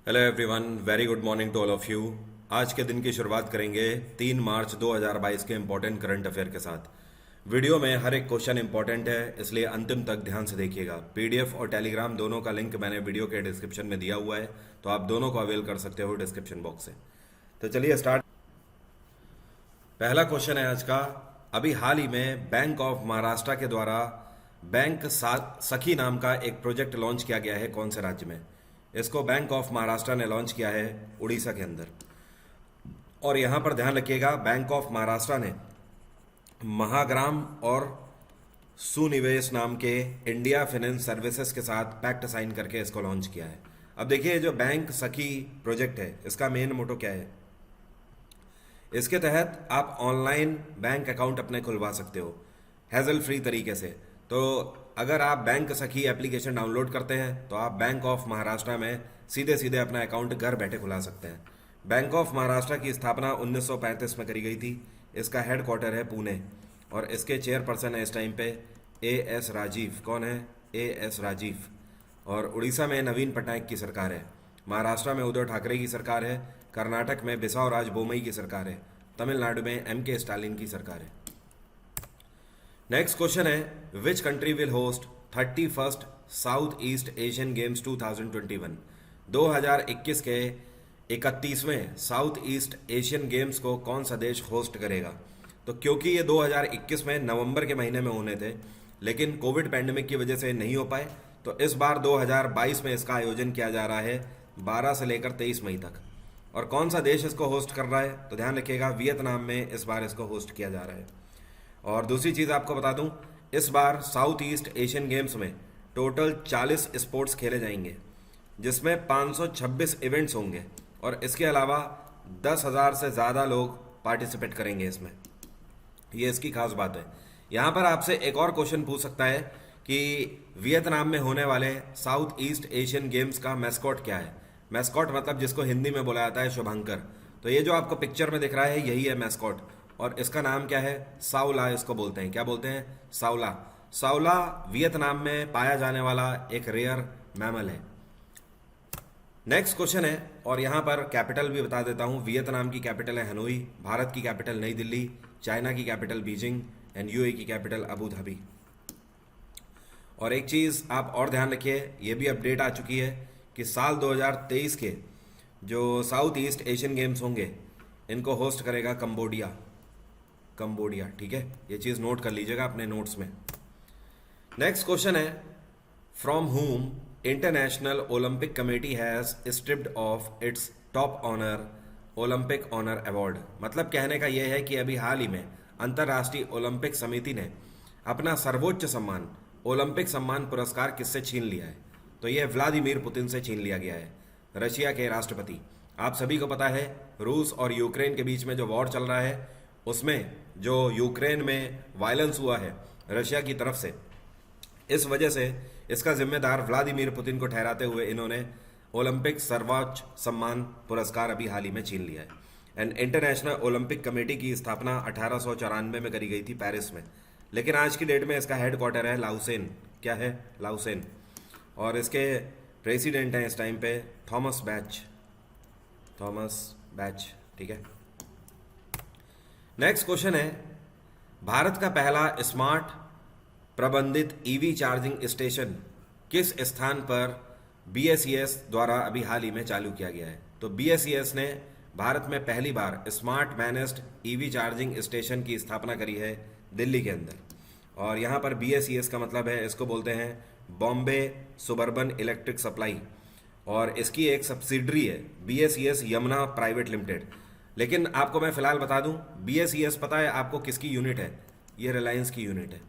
Hello everyone, very good morning to all of you. आज के दिन की शुरुआत करेंगे 3 मार्च 2022 के इंपॉर्टेंट करंट अफेयर के साथ। वीडियो में हर एक क्वेश्चन इंपॉर्टेंट है, इसलिए अंतिम तक ध्यान से देखिएगा। पीडीएफ और टेलीग्राम दोनों का लिंक मैंने वीडियो के डिस्क्रिप्शन में दिया हुआ है, तो आप दोनों को अवेल कर सकते हो डिस्क्रिप्शन बॉक्स से। तो चलिए स्टार्ट। पहला क्वेश्चन है आज का। अभी हाल ही में बैंक ऑफ महाराष्ट्र के द्वारा बैंक सखी नाम का एक प्रोजेक्ट लॉन्च किया गया है। कौन से राज्य में? इसको बैंक ऑफ महाराष्ट्र ने लॉन्च किया है उड़ीसा के अंदर। और यहां पर ध्यान रखिएगा, बैंक ऑफ महाराष्ट्र ने महाग्राम और सुनिवेश नाम के इंडिया फाइनेंस सर्विसेज के साथ पैक्ट साइन करके इसको लॉन्च किया है। अब देखिए, जो बैंक सखी प्रोजेक्ट है, इसका मेन मोटो क्या है? इसके तहत आप ऑनलाइन बैंक अकाउंट अपने खुलवा सकते हो हैजल फ्री तरीके से। तो अगर आप बैंक सखी एप्लीकेशन डाउनलोड करते हैं तो आप बैंक ऑफ महाराष्ट्र में सीधे सीधे अपना अकाउंट घर बैठे खुला सकते हैं। बैंक ऑफ महाराष्ट्र की स्थापना 1935 में करी गई थी। इसका हेडक्वार्टर है पुणे और इसके चेयरपर्सन है इस टाइम पे एएस राजीव। कौन है? एएस राजीव। और उड़ीसा में नवीन पटनायक की सरकार है, महाराष्ट्र में उद्धव ठाकरे की सरकार है, कर्नाटक में बिसावराज बोमई की सरकार है, तमिलनाडु में एमके स्टालिन की सरकार है। नेक्स्ट क्वेश्चन है, which country will host 31st south east Asian games 2021? 2021 के 31वें साउथ ईस्ट एशियन गेम्स को कौन सा देश होस्ट करेगा? तो क्योंकि ये 2021 में नवंबर के महीने में होने थे, लेकिन कोविड पैंडेमिक की वजह से नहीं हो पाए, तो इस बार 2022 में इसका आयोजन किया जा रहा है 12 से लेकर 23 मई तक। और कौन सा देश इसको होस्ट कर रहा है? तो ध्यान रखिएगा, वियतनाम में इस बार इसको होस्ट किया जा रहा है। और दूसरी चीज़ आपको बता दूं, इस बार साउथ ईस्ट एशियन गेम्स में टोटल 40 स्पोर्ट्स खेले जाएंगे, जिसमें 526 इवेंट्स होंगे और इसके अलावा 10,000 से ज़्यादा लोग पार्टिसिपेट करेंगे इसमें। ये इसकी खास बात है। यहाँ पर आपसे एक और क्वेश्चन पूछ सकता है कि वियतनाम में होने वाले साउथ ईस्ट एशियन गेम्स का मैस्कॉट क्या है? मैस्कॉट मतलब जिसको हिंदी में बोला जाता है शुभंकर। तो ये जो आपको पिक्चर में दिख रहा है, यही है मैस्कॉट और इसका नाम क्या है? साउला इसको बोलते हैं। क्या बोलते हैं? साउला। साउला वियतनाम में पाया जाने वाला एक रेयर मैमल है। नेक्स्ट क्वेश्चन है, और यहां पर कैपिटल भी बता देता हूं। वियतनाम की कैपिटल है हनोई, भारत की कैपिटल नई दिल्ली, चाइना की कैपिटल बीजिंग एंड यूएई की कैपिटल अबू धाबी। और एक चीज़ आप और ध्यान रखिए, ये भी अपडेट आ चुकी है कि साल 2023 के जो साउथ ईस्ट एशियन गेम्स होंगे, इनको होस्ट करेगा कंबोडिया। कंबोडिया, ठीक है? ये चीज़ नोट कर लीजिएगा अपने नोट्स में। नेक्स्ट क्वेश्चन है, from whom International Olympic Committee has stripped off its top honour Olympic honour award. मतलब कहने का यह है कि अभी हाल ही में अंतर्राष्ट्रीय ओलंपिक समिति ने अपना सर्वोच्च सम्मान ओलंपिक सम्मान पुरस्कार किससे छीन लिया है? तो यह व्लादिमीर पुतिन से छीन लिया गया है, रशिया के राष्ट्रपति। आप सभी को पता है, रूस और यूक्रेन के बीच में जो वॉर चल रहा है, उसमें जो यूक्रेन में वायलेंस हुआ है रशिया की तरफ से, इस वजह से इसका जिम्मेदार व्लादिमीर पुतिन को ठहराते हुए इन्होंने ओलंपिक सर्वोच्च सम्मान पुरस्कार अभी हाल ही में छीन लिया है। एंड इंटरनेशनल ओलंपिक कमेटी की स्थापना 1894 में करी गई थी पेरिस में, लेकिन आज की डेट में इसका हेडक्वार्टर है लाउसेन। क्या है? लाउसेन। और इसके प्रेसिडेंट हैं इस टाइम पे थॉमस बैच। थॉमस बैच, ठीक है? नेक्स्ट क्वेश्चन है, भारत का पहला स्मार्ट प्रबंधित ईवी चार्जिंग स्टेशन किस स्थान पर बीएसईएस द्वारा अभी हाल ही में चालू किया गया है? तो बीएसईएस ने भारत में पहली बार smart managed EV charging station की स्थापना करी है दिल्ली के अंदर। और यहाँ पर बीएसईएस का मतलब है, इसको बोलते हैं बॉम्बे सुबर्बन इलेक्ट्रिक सप्लाई, और इसकी एक सब्सिडरी है बीएसईएस यमुना प्राइवेट लिमिटेड। लेकिन आपको मैं फिलहाल बता दूं, बीएसईएस पता है आपको किसकी यूनिट है? ये रिलायंस की यूनिट है।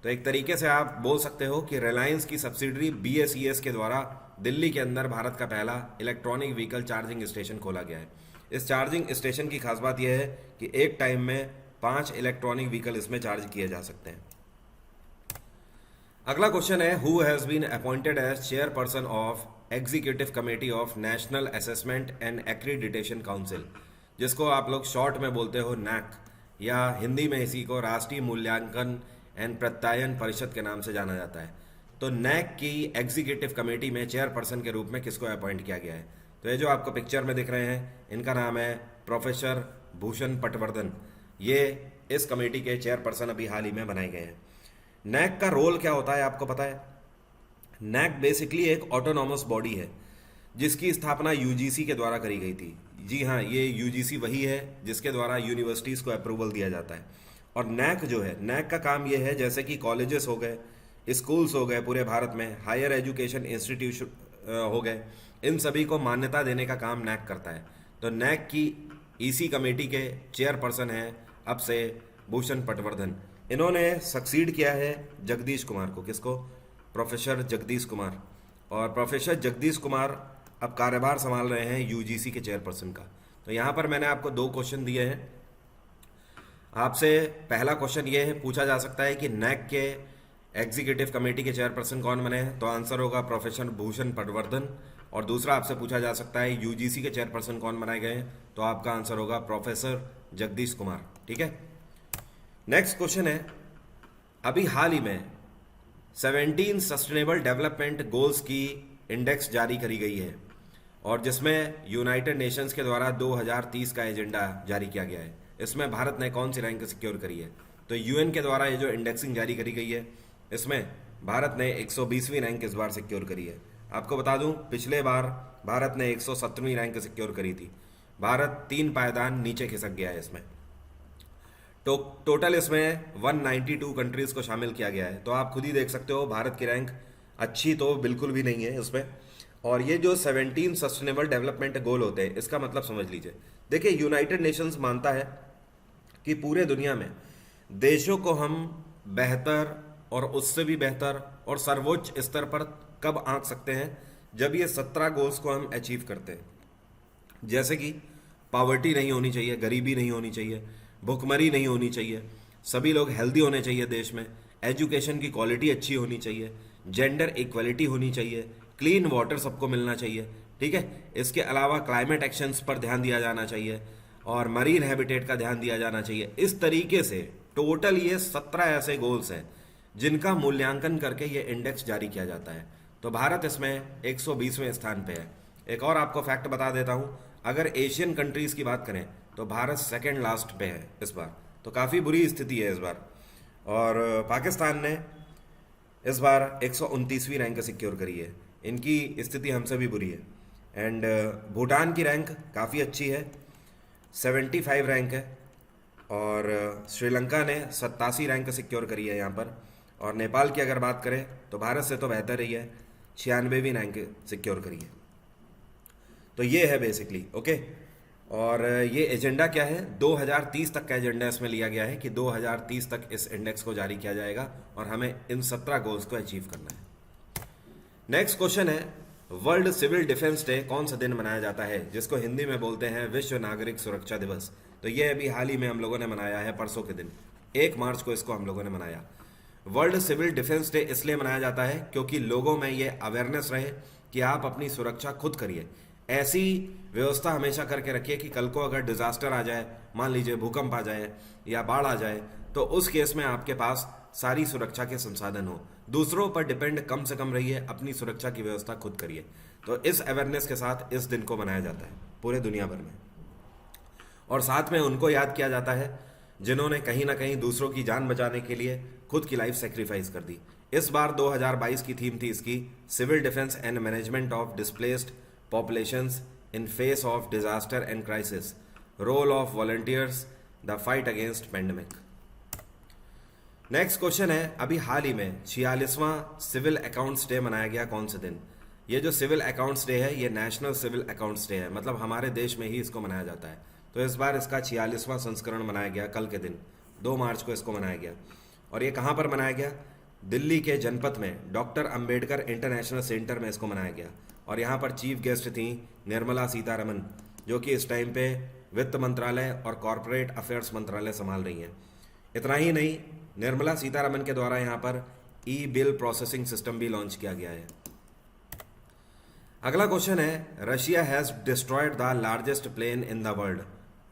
तो एक तरीके से आप बोल सकते हो कि रिलायंस की सब्सिडरी बीएसईएस के द्वारा दिल्ली के अंदर भारत का पहला इलेक्ट्रॉनिक व्हीकल चार्जिंग स्टेशन खोला गया है। इस चार्जिंग स्टेशन की खास बात यह है कि एक टाइम में 5 इलेक्ट्रॉनिक व्हीकल इसमें चार्ज किए जा सकते हैं। अगला क्वेश्चन है, who has been appointed as chairperson of executive committee of National Assessment and Accreditation Council, जिसको आप लोग शॉर्ट में बोलते हो नैक, या हिंदी में इसी को राष्ट्रीय मूल्यांकन एंड प्रत्यायन परिषद के नाम से जाना जाता है। तो नैक की एग्जीक्यूटिव कमेटी में चेयरपर्सन के रूप में किसको अपॉइंट किया गया है? तो ये जो आपको पिक्चर में दिख रहे हैं, इनका नाम है प्रोफेसर भूषण पटवर्धन। ये इस कमेटी के चेयरपर्सन अभी हाल ही में बनाए गए हैं। नैक का रोल क्या होता है आपको पता है? नैक बेसिकली एक ऑटोनॉमस बॉडी है जिसकी स्थापना यूजीसी के द्वारा करी गई थी। जी हाँ, ये यूजीसी वही है जिसके द्वारा यूनिवर्सिटीज़ को अप्रूवल दिया जाता है। और नैक जो है, नैक का काम ये है, जैसे कि कॉलेजेस हो गए, स्कूल्स हो गए पूरे भारत में, हायर एजुकेशन इंस्टीट्यूशन हो गए, इन सभी को मान्यता देने का काम नैक करता है। तो नैक की इसी कमेटी के चेयरपर्सन हैं अब से भूषण पटवर्धन। इन्होंने सक्सीड किया है जगदीश कुमार को। किसको? प्रोफेसर जगदीश कुमार। और प्रोफेसर जगदीश कुमार अब कार्यभार संभाल रहे हैं यूजीसी के चेयरपर्सन का। तो यहाँ पर मैंने आपको 2 क्वेश्चन दिए हैं। आपसे पहला क्वेश्चन ये है, पूछा जा सकता है कि नैक के एग्जीक्यूटिव कमेटी के चेयरपर्सन कौन बने हैं? तो आंसर होगा प्रोफेसर भूषण पटवर्धन। और दूसरा आपसे पूछा जा सकता है यूजीसी के चेयरपर्सन कौन बनाए गए हैं? तो आपका आंसर होगा प्रोफेसर जगदीश कुमार। ठीक है। नेक्स्ट क्वेश्चन है, अभी हाल ही में 17 सस्टेनेबल डेवलपमेंट गोल्स की इंडेक्स जारी करी गई है और जिसमें यूनाइटेड नेशंस के द्वारा 2030 का एजेंडा जारी किया गया है। इसमें भारत ने कौन सी रैंक सिक्योर करी है? तो यूएन के द्वारा ये जो इंडेक्सिंग जारी करी गई है, इसमें भारत ने 120वीं रैंक इस बार सिक्योर करी है। आपको बता दूं, पिछले बार भारत ने 117वीं रैंक सिक्योर करी थी। भारत 3 पायदान नीचे खिसक गया है इसमें। टोटल इसमें 192 कंट्रीज को शामिल किया गया है। तो आप खुद ही देख सकते हो भारत की रैंक अच्छी तो बिल्कुल भी नहीं है इसमें। और ये जो 17 सस्टेनेबल डेवलपमेंट गोल होते हैं, इसका मतलब समझ लीजिए। देखिए, यूनाइटेड नेशंस मानता है कि पूरे दुनिया में देशों को हम बेहतर और उससे भी बेहतर और सर्वोच्च स्तर पर कब आंक सकते हैं? जब ये 17 गोल्स को हम अचीव करते हैं। जैसे कि पॉवर्टी नहीं होनी चाहिए, गरीबी नहीं होनी चाहिए, भुखमरी नहीं होनी चाहिए, सभी लोग हेल्दी होने चाहिए देश में, एजुकेशन की क्वालिटी अच्छी होनी चाहिए, जेंडर इक्वलिटी होनी चाहिए, क्लीन वाटर सबको मिलना चाहिए। ठीक है। इसके अलावा क्लाइमेट एक्शंस पर ध्यान दिया जाना चाहिए और मरीन हैबिटेट का ध्यान दिया जाना चाहिए। इस तरीके से टोटल ये 17 ऐसे गोल्स हैं जिनका मूल्यांकन करके ये इंडेक्स जारी किया जाता है। तो भारत इसमें 120वें स्थान पे है। एक और आपको फैक्ट बता देता हूँ, अगर एशियन कंट्रीज की बात करें तो भारत सेकेंड लास्ट पे है इस बार। तो काफ़ी बुरी स्थिति है इस बार। और पाकिस्तान ने इस बार 129वीं रैंक सिक्योर करी है। इनकी स्थिति हमसे भी बुरी है। एंड भूटान की रैंक काफ़ी अच्छी है, 75 रैंक है। और श्रीलंका ने 87 रैंक सिक्योर करी है यहाँ पर। और नेपाल की अगर बात करें तो भारत से तो बेहतर ही है, 96वीं रैंक सिक्योर करी है। तो ये है बेसिकली। ओके। और ये एजेंडा क्या है? 2030 तक का एजेंडा इसमें लिया गया है कि 2030 तक इस इंडेक्स को जारी किया जाएगा और हमें इन 17 गोल्स को अचीव करना है। नेक्स्ट क्वेश्चन है, वर्ल्ड सिविल डिफेंस डे कौन सा दिन मनाया जाता है, जिसको हिंदी में बोलते हैं विश्व नागरिक सुरक्षा दिवस? तो ये अभी हाल ही में हम लोगों ने मनाया है, परसों के दिन 1 मार्च को इसको हम लोगों ने मनाया। वर्ल्ड सिविल डिफेंस डे इसलिए मनाया जाता है क्योंकि लोगों में ये अवेयरनेस रहे कि आप अपनी सुरक्षा खुद करिए। ऐसी व्यवस्था हमेशा करके रखिए कि कल को अगर डिजास्टर आ जाए, मान लीजिए भूकंप आ जाए या बाढ़ आ जाए, तो उस केस में आपके पास सारी सुरक्षा के संसाधन हो। दूसरों पर डिपेंड कम से कम रहिए, अपनी सुरक्षा की व्यवस्था खुद करिए। तो इस अवेयरनेस के साथ इस दिन को मनाया जाता है पूरे दुनिया भर में। और साथ में उनको याद किया जाता है जिन्होंने कहीं ना कहीं दूसरों की जान बचाने के लिए खुद की लाइफ सेक्रीफाइस कर दी। इस बार 2022 की थीम थी इसकी, civil defence and management of displaced populations in face of disaster and crisis, role of volunteers, the fight against pandemic. Next question है, अभी हाल ही में 46वां सिविल अकाउंट्स डे मनाया गया कौन से दिन? ये जो सिविल अकाउंट्स डे है, ये नेशनल सिविल अकाउंट्स डे है, मतलब हमारे देश में ही इसको मनाया जाता है। तो इस बार इसका 46वां संस्करण मनाया गया, कल के दिन 2 मार्च को इसको मनाया गया। और ये कहाँ पर मनाया गया? दिल्ली के जनपथ में डॉक्टर अंबेडकर इंटरनेशनल सेंटर में इसको मनाया गया। और यहाँ पर चीफ गेस्ट थी निर्मला सीतारमन, जो कि इस टाइम पे वित्त मंत्रालय और कॉरपोरेट अफेयर्स मंत्रालय संभाल रही हैं। इतना ही नहीं, निर्मला सीतारमन के द्वारा यहाँ पर ई बिल प्रोसेसिंग सिस्टम भी लॉन्च किया गया है। अगला क्वेश्चन है, Russia has destroyed the largest plane in the world,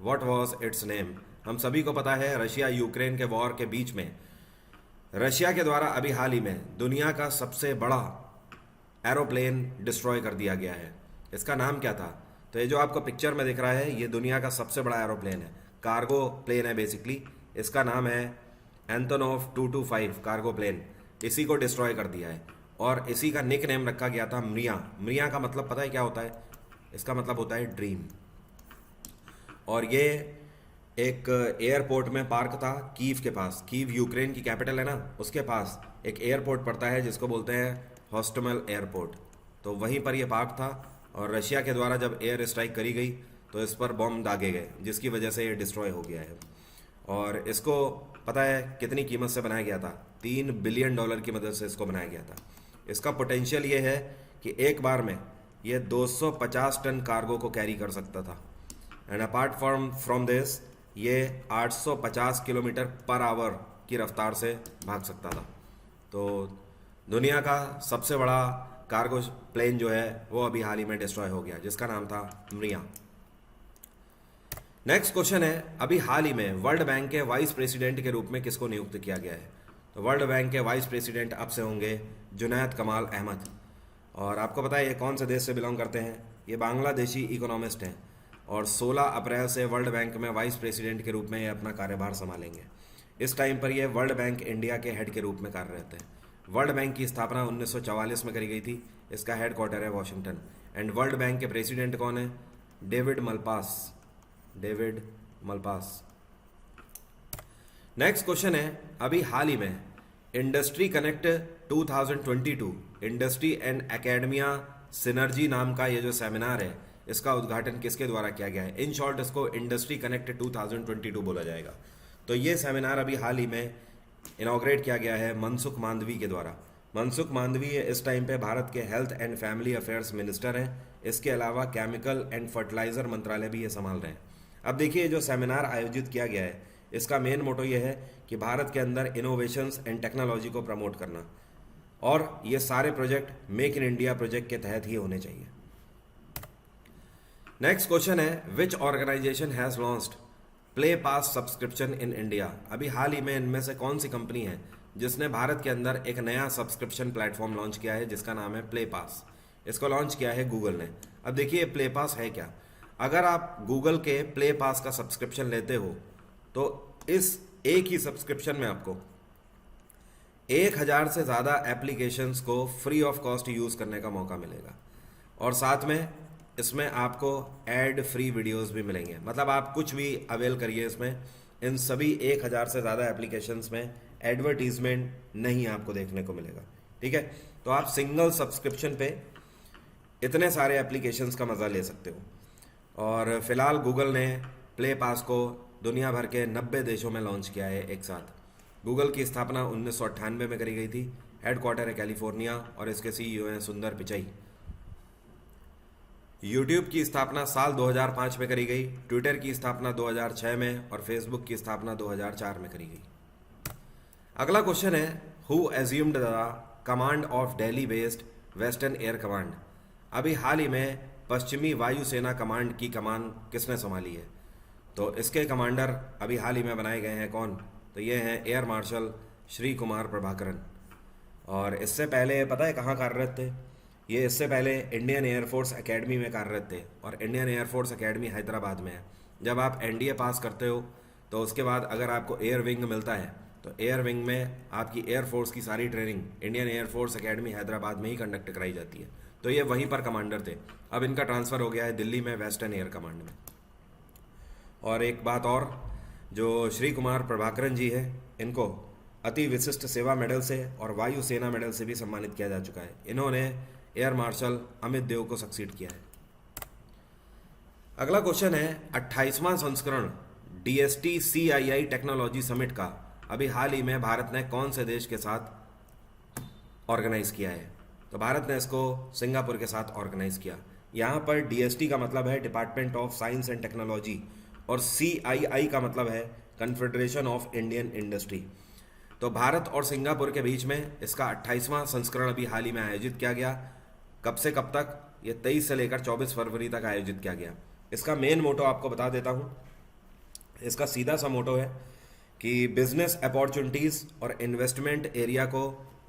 what was its name? हम सभी को पता है रशिया यूक्रेन के वॉर के बीच में रशिया के द्वारा अभी हाल ही में दुनिया का सबसे बड़ा एरोप्लेन डिस्ट्रॉय कर दिया गया है। इसका नाम क्या था? तो ये जो आपको पिक्चर में दिख रहा है ये दुनिया का सबसे बड़ा एरोप्लेन है, कार्गो प्लेन है बेसिकली। इसका नाम है एंटोनोव 225 कार्गो प्लेन। इसी को डिस्ट्रॉय कर दिया है और इसी का निक नेम रखा गया था मरिया। मरिया का मतलब पता है क्या होता है? इसका मतलब होता है ड्रीम। और ये एक एयरपोर्ट में पार्क था कीव के पास। कीव यूक्रेन की कैपिटल है ना, उसके पास एक एयरपोर्ट पड़ता है जिसको बोलते हैं हॉस्टमल एयरपोर्ट। तो वहीं पर ये पार्क था और रशिया के द्वारा जब एयर स्ट्राइक करी गई तो इस पर बॉम्ब दागे गए, जिसकी वजह से ये डिस्ट्रॉय हो गया है। और इसको पता है कितनी कीमत से बनाया गया था? $3 बिलियन की मदद से इसको बनाया गया था। इसका पोटेंशियल ये है कि एक बार में ये 250 टन कार्गो को कैरी कर सकता था। एंड अपार्ट फ्रॉम दिस ये 850 किलोमीटर पर आवर की रफ्तार से भाग सकता था। तो दुनिया का सबसे बड़ा कार्गो प्लेन जो है वो अभी हाल ही में डिस्ट्रॉय हो गया, जिसका नाम था मरिया। नेक्स्ट क्वेश्चन है, अभी हाल ही में वर्ल्ड बैंक के वाइस प्रेसिडेंट के रूप में किसको नियुक्त किया गया है? तो वर्ल्ड बैंक के वाइस प्रेसिडेंट अब से होंगे जुनैद कमाल अहमद। और आपको पता है ये कौन से देश से बिलोंग करते हैं? ये बांग्लादेशी इकोनॉमिस्ट हैं और 16 अप्रैल से वर्ल्ड बैंक में वाइस प्रेसिडेंट के रूप में ये अपना कार्यभार संभालेंगे। इस टाइम पर ये वर्ल्ड बैंक इंडिया के हेड के रूप में कार्यरत है। वर्ल्ड बैंक की स्थापना 1944 में करी गई थी। इसका हेड क्वार्टर है वॉशिंगटन। एंड वर्ल्ड बैंक के प्रेसिडेंट कौन है? David Malpass. David Malpass. Next question है, अभी हाल ही में industry connect 2022 industry and academia synergy नाम का ये जो सेमिनार है इसका उद्घाटन किसके द्वारा किया गया है? इन शॉर्ट इसको इंडस्ट्री कनेक्ट 2022 बोला जाएगा। तो ये सेमिनार अभी हाल ही में इनॉग्रेट किया गया है मनसुख मांडवी के द्वारा। मनसुख मांडवी इस टाइम पे भारत के health and family affairs minister हैं। इसके अलावा केमिकल एंड फर्टिलाइजर मंत्रालय भी ये संभाल रहे हैं। अब देखिए जो सेमिनार आयोजित किया गया है इसका मेन मोटो ये है कि भारत के अंदर इनोवेशंस एंड टेक्नोलॉजी को प्रमोट करना, और ये सारे project make in India project के तहत ही होने चाहिए। नेक्स्ट क्वेश्चन है, which organisation has launched play pass subscription in India? अभी हाल ही में इनमें से कौन सी कंपनी है जिसने भारत के अंदर एक नया सब्सक्रिप्शन प्लेटफॉर्म लॉन्च किया है जिसका नाम है प्ले पास? इसको लॉन्च किया है गूगल ने। अब देखिए प्ले पास है क्या। अगर आप गूगल के प्ले पास का सब्सक्रिप्शन लेते हो तो इस एक ही सब्सक्रिप्शन में आपको 1000 से ज़्यादा एप्लीकेशंस को फ्री ऑफ कॉस्ट यूज़ करने का मौका मिलेगा, और साथ में इसमें आपको एड फ्री वीडियोस भी मिलेंगे। मतलब आप कुछ भी अवेल करिए इसमें, इन सभी 1000 से ज़्यादा एप्लीकेशंस में एडवर्टीजमेंट नहीं आपको देखने को मिलेगा। ठीक है, तो आप सिंगल सब्सक्रिप्शन पे इतने सारे एप्लीकेशंस का मज़ा ले सकते हो। और फिलहाल गूगल ने प्ले पास को दुनिया भर के 90 देशों में लॉन्च किया है एक साथ। गूगल की स्थापना 1998 में करी गई थी। हेडक्वार्टर है कैलिफोर्निया और इसके सीईओ हैं सुंदर पिचाई। यूट्यूब की स्थापना साल 2005 में करी गई, ट्विटर की स्थापना 2006 में और फेसबुक की स्थापना 2004 में करी गई। अगला क्वेश्चन है, who assumed the command of Delhi based western air command? अभी हाल ही में पश्चिमी वायुसेना कमांड की कमान किसने संभाली है? तो इसके कमांडर अभी हाल ही में बनाए गए हैं कौन? तो ये हैं एयर मार्शल श्री कुमार प्रभाकरन। और इससे पहले पता है कहाँ कार्यरत थे? ये इससे पहले इंडियन एयरफोर्स एकेडमी में कार्यरत थे, और इंडियन एयरफोर्स एकेडमी हैदराबाद में है। जब आप एनडीए पास करते हो तो उसके बाद अगर आपको एयर विंग मिलता है तो एयर विंग में आपकी एयरफोर्स की सारी training Indian air force academy Hyderabad में ही कंडक्ट कराई जाती है। तो ये वहीं पर कमांडर थे। अब इनका ट्रांसफ़र हो गया है दिल्ली में वेस्टर्न एयर कमांड में। और एक बात और, जो श्री कुमार प्रभाकरन जी है इनको अति विशिष्ट सेवा मेडल से और वायु सेना मेडल से भी सम्मानित किया जा चुका है। इन्होंने एयर मार्शल अमित देव को सक्सीड किया है। अगला क्वेश्चन है, 28वां संस्करण DST CII टेक्नोलॉजी समिट का अभी हाल ही में भारत ने कौन से देश के साथ ऑर्गेनाइज किया है? तो भारत ने इसको सिंगापुर के साथ ऑर्गेनाइज किया। यहाँ पर DST का मतलब है department of science and technology और CII का मतलब है कन्फेडरेशन ऑफ इंडियन इंडस्ट्री। तो भारत और सिंगापुर के बीच में इसका 28वां संस्करण अभी हाल ही में आयोजित किया गया। कब से कब तक? ये 23 से लेकर 24 फरवरी तक आयोजित किया गया। इसका मेन मोटो आपको बता देता हूँ। इसका सीधा सा मोटो है कि बिजनेस अपॉर्चुनिटीज़ और इन्वेस्टमेंट एरिया को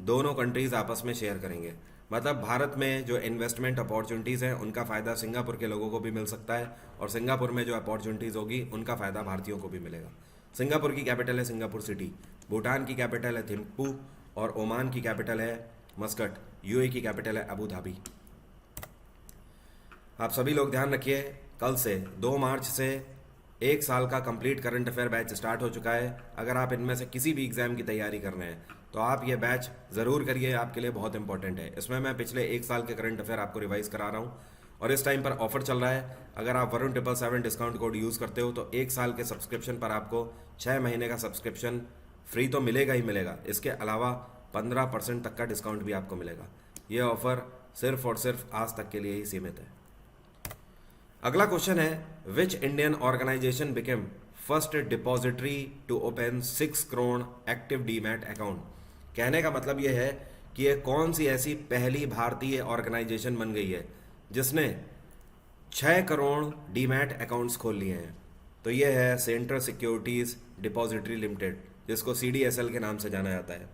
दोनों कंट्रीज़ आपस में शेयर करेंगे। मतलब भारत में जो इन्वेस्टमेंट अपॉर्चुनिटीज़ हैं उनका फ़ायदा सिंगापुर के लोगों को भी मिल सकता है, और सिंगापुर में जो अपॉर्चुनिटीज़ होगी उनका फ़ायदा भारतीयों को भी मिलेगा। सिंगापुर की कैपिटल है सिंगापुर सिटी, भूटान की कैपिटल है थिम्पू, और ओमान की कैपिटल है मस्कट, यूए की कैपिटल है अबू धाबी। आप सभी लोग ध्यान रखिए, कल से 2 मार्च से 1 साल का complete current affair batch start हो चुका है। अगर आप इनमें से किसी भी एग्ज़ाम की तैयारी कर रहे हैं तो आप ये बैच ज़रूर करिए, आपके लिए बहुत इंपॉर्टेंट है। इसमें मैं पिछले 1 साल के करंट अफेयर आपको रिवाइज करा रहा हूँ, और इस टाइम पर ऑफर चल रहा है। अगर आप वरुण 777 डिस्काउंट कोड यूज़ करते हो तो 1 साल के सब्सक्रिप्शन पर आपको 6 महीने का सब्सक्रिप्शन फ्री तो मिलेगा ही मिलेगा, इसके अलावा 15% तक का डिस्काउंट भी आपको मिलेगा। ये ऑफर सिर्फ और सिर्फ आज तक के लिए ही सीमित है। अगला क्वेश्चन है, which Indian organization became first depository to open 6 crore active demat account. कहने का मतलब यह है कि ये कौन सी ऐसी पहली भारतीय ऑर्गेनाइजेशन बन गई है जिसने 6 करोड़ डीमैट अकाउंट्स खोल लिए हैं। तो ये है सेंट्रल सिक्योरिटीज डिपॉजिटरी लिमिटेड, जिसको CDSL के नाम से जाना जाता है।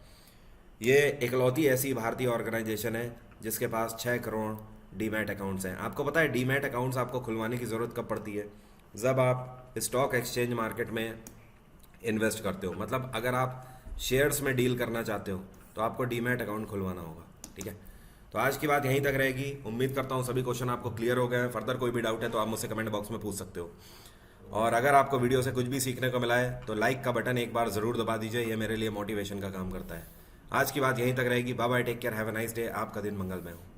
ये इकलौती ऐसी भारतीय ऑर्गेनाइजेशन है जिसके पास 6 करोड़ डीमैट अकाउंट्स हैं। आपको पता है डीमैट अकाउंट्स आपको खुलवाने की ज़रूरत कब पड़ती है? जब आप स्टॉक एक्सचेंज मार्केट में इन्वेस्ट करते हो, मतलब अगर आप शेयर्स में डील करना चाहते हो तो आपको डीमैट अकाउंट खुलवाना होगा। ठीक है, तो आज की बात यहीं तक रहेगी। उम्मीद करता हूँ सभी क्वेश्चन आपको क्लियर हो गए हैं। फर्दर कोई भी डाउट है तो आप मुझसे कमेंट बॉक्स में पूछ सकते हो, और अगर आपको वीडियो से कुछ भी सीखने को मिला है तो लाइक का बटन एक बार ज़रूर दबा दीजिए, ये मेरे लिए मोटिवेशन का काम करता है। आज की बात यहीं तक रहेगी। Bye bye, take care, have a nice day. आपका दिन मंगलमय हो।